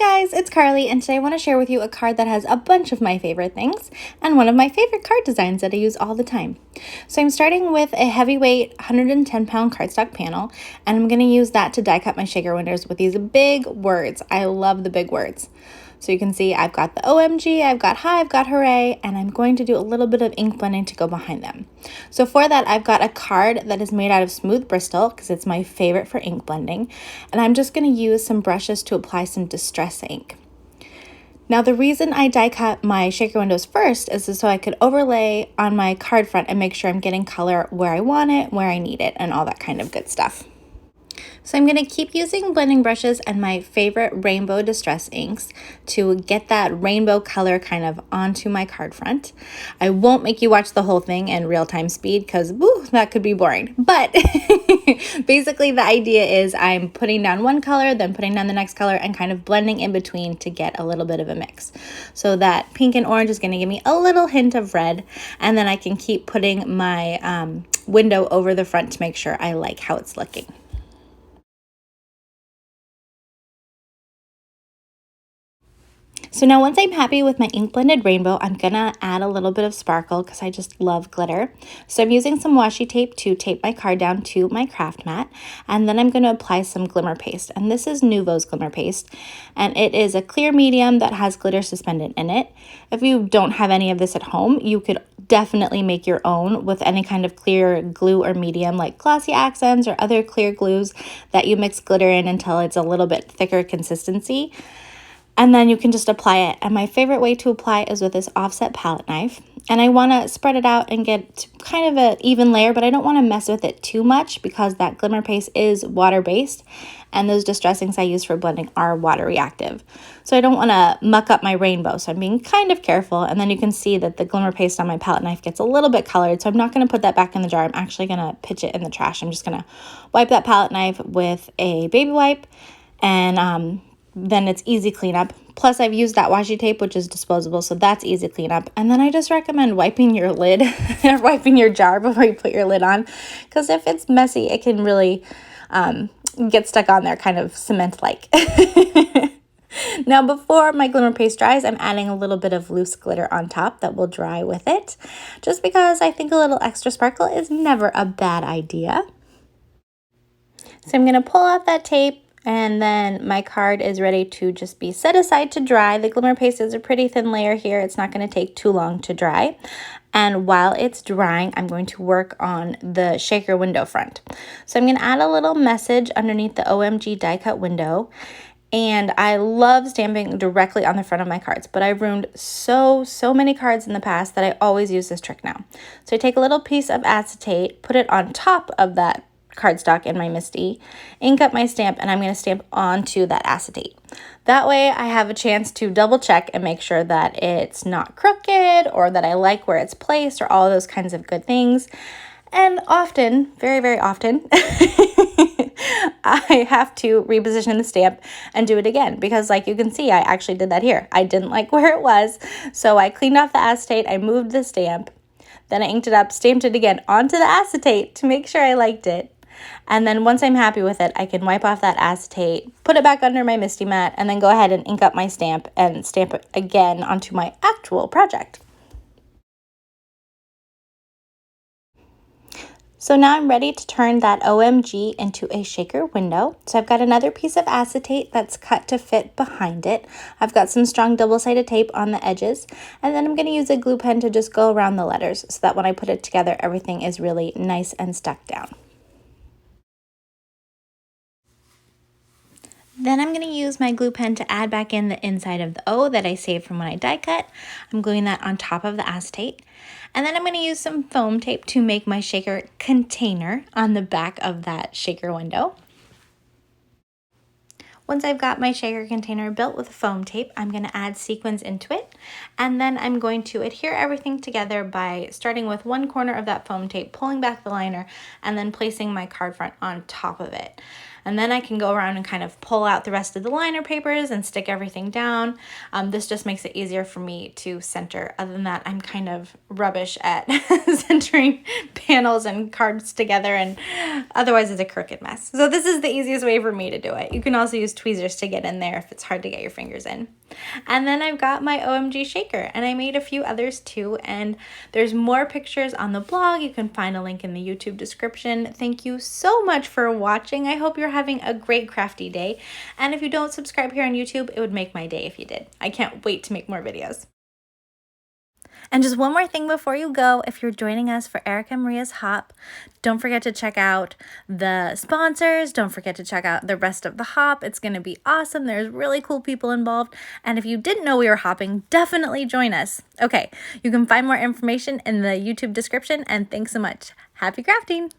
Guys, it's Carly, and today I want to share with you a card that has a bunch of my favorite things and one of my favorite card designs that I use all the time. So I'm starting with a heavyweight 110-pound cardstock panel, and I'm going to use that to die cut my shaker windows with these big words. I love the big words. So you can see I've got the OMG, I've got hi, I've got hooray, and I'm going to do a little bit of ink blending to go behind them. So for that, I've got a card that is made out of smooth Bristol because it's my favorite for ink blending. And I'm just going to use some brushes to apply some distress ink. Now the reason I die cut my shaker windows first is so I could overlay on my card front and make sure I'm getting color where I want it, where I need it, and all that kind of good stuff. So I'm going to keep using blending brushes and my favorite rainbow distress inks to get that rainbow color kind of onto my card front. I won't make you watch the whole thing in real-time speed because that could be boring. But basically the idea is I'm putting down one color, then putting down the next color, and kind of blending in between to get a little bit of a mix. So that pink and orange is going to give me a little hint of red, and then I can keep putting my window over the front to make sure I like how it's looking. So now once I'm happy with my ink blended rainbow, I'm gonna add a little bit of sparkle because I just love glitter. So I'm using some washi tape to tape my card down to my craft mat, and then I'm gonna apply some glimmer paste. And this is Nuvo's glimmer paste, and it is a clear medium that has glitter suspended in it. If you don't have any of this at home, you could definitely make your own with any kind of clear glue or medium like glossy accents or other clear glues that you mix glitter in until it's a little bit thicker consistency. And then you can just apply it. And my favorite way to apply is with this offset palette knife. And I want to spread it out and get kind of an even layer, but I don't want to mess with it too much because that glimmer paste is water-based. And those distress inks I use for blending are water reactive. So I don't want to muck up my rainbow. So I'm being kind of careful. And then you can see that the glimmer paste on my palette knife gets a little bit colored. So I'm not going to put that back in the jar. I'm actually going to pitch it in the trash. I'm just going to wipe that palette knife with a baby wipe, and then it's easy cleanup. Plus I've used that washi tape, which is disposable, so that's easy cleanup. And then I just recommend wiping your lid or wiping your jar before you put your lid on, because if it's messy, it can really get stuck on there, kind of cement-like. Now before my glimmer paste dries, I'm adding a little bit of loose glitter on top that will dry with it, just because I think a little extra sparkle is never a bad idea. So I'm going to pull off that tape, and then my card is ready to just be set aside to dry. The glimmer paste is a pretty thin layer here. It's not going to take too long to dry. And while it's drying, I'm going to work on the shaker window front. So I'm going to add a little message underneath the OMG die cut window. And I love stamping directly on the front of my cards, but I've ruined so many cards in the past that I always use this trick now. So I take a little piece of acetate, put it on top of that cardstock in my MISTI, ink up my stamp, and I'm going to stamp onto that acetate. That way I have a chance to double check and make sure that it's not crooked or that I like where it's placed or all those kinds of good things. And often, very often, I have to reposition the stamp and do it again because, like you can see, I actually did that here. I didn't like where it was, so I cleaned off the acetate, I moved the stamp, then I inked it up, stamped it again onto the acetate to make sure I liked it. And then once I'm happy with it, I can wipe off that acetate, put it back under my MISTI mat, and then go ahead and ink up my stamp and stamp it again onto my actual project. So now I'm ready to turn that OMG into a shaker window. So I've got another piece of acetate that's cut to fit behind it. I've got some strong double-sided tape on the edges, and then I'm going to use a glue pen to just go around the letters so that when I put it together, everything is really nice and stuck down. Then I'm going to use my glue pen to add back in the inside of the O that I saved from when I die cut. I'm gluing that on top of the acetate. And then I'm going to use some foam tape to make my shaker container on the back of that shaker window. Once I've got my shaker container built with foam tape, I'm going to add sequins into it. And then I'm going to adhere everything together by starting with one corner of that foam tape, pulling back the liner, and then placing my card front on top of it. And then I can go around and kind of pull out the rest of the liner papers and stick everything down. This just makes it easier for me to center. Other than that, I'm kind of rubbish at centering panels and cards together, and otherwise it's a crooked mess. So this is the easiest way for me to do it. You can also use tweezers to get in there if it's hard to get your fingers in. And then I've got my OMG shaker, and I made a few others too, and there's more pictures on the blog. You can find a link in the YouTube description. Thank you so much for watching. I hope you're having a great crafty day, and if you don't subscribe here on YouTube, it would make my day if you did. I can't wait to make more videos. And just one more thing before you go, if you're joining us for Erica Maria's Hop, don't forget to check out the sponsors. Don't forget to check out the rest of the hop. It's going to be awesome. There's really cool people involved. And if you didn't know we were hopping, definitely join us. Okay, you can find more information in the YouTube description. And thanks so much. Happy crafting!